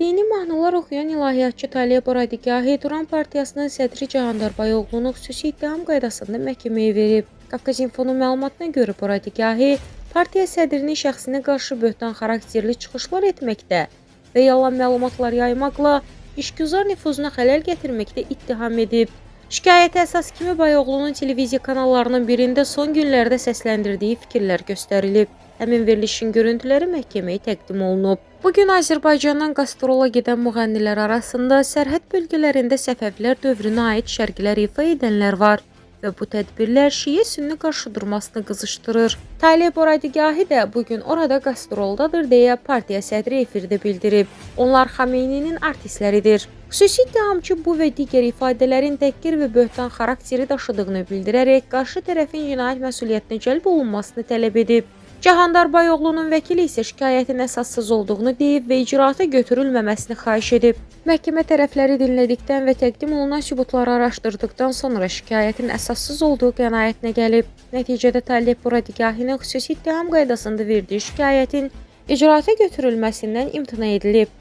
Dini mahnılar oxuyan ilahiyyatçı Taliyə Boradigahı Turan Partiyasının sədri Cahandar Bayoğlu'nu xüsusi ittiham qaydasında məhkəməyə verib. Qafqaz İnfonun məlumatına görə Boradigahı partiya sədrinin şəxsinə qarşı böhtan xarakterli çıxışlar etməkdə və yalan məlumatlar yaymaqla işgüzar nüfuzuna xələl gətirməkdə ittiham edib. Şikayətə əsas kimi Bayoğlu'nun televiziya kanallarının birində son günlərdə səsləndirdiyi fikirlər göstərilib. Həmin verilişin görüntüləri məhkəməyə təqdim olunub. Bugün Azərbaycandan qastrol'a gedən müğənnilər arasında sərhəd bölgələrində Səfəvilər dövrünə aid şərqlər ifa edənlər var və bu tədbirlər Şiə-Sünni qarşıdurmasını qızışdırır. Taliyə Boradigahı da bugün orada qastroldadır deyə partiya sədri efirdə bildirib. Onlar Xameyninin artistləridir. Xüsusi ittihamçı bu və digər ifadələrin təhqir və böhtan xarakteri daşıdığını bildirərək qarşı tərəfin cinayət məsuliyyətinə cəlb olunmasını tələb edib. Cahandar Bayoğlu'nun vəkili isə şikayətin əsassız olduğunu deyib və icraata götürülməməsini xahiş edib. Məhkəmə tərəfləri dinlədikdən və təqdim olunan sübutları araşdırdıqdan sonra şikayətin əsassız olduğu qənaətinə gəlib. Nəticədə Taliyə Boradigahının xüsusi ittiham qaydasında verdiyi şikayətin icraata götürülməsindən imtina edilib.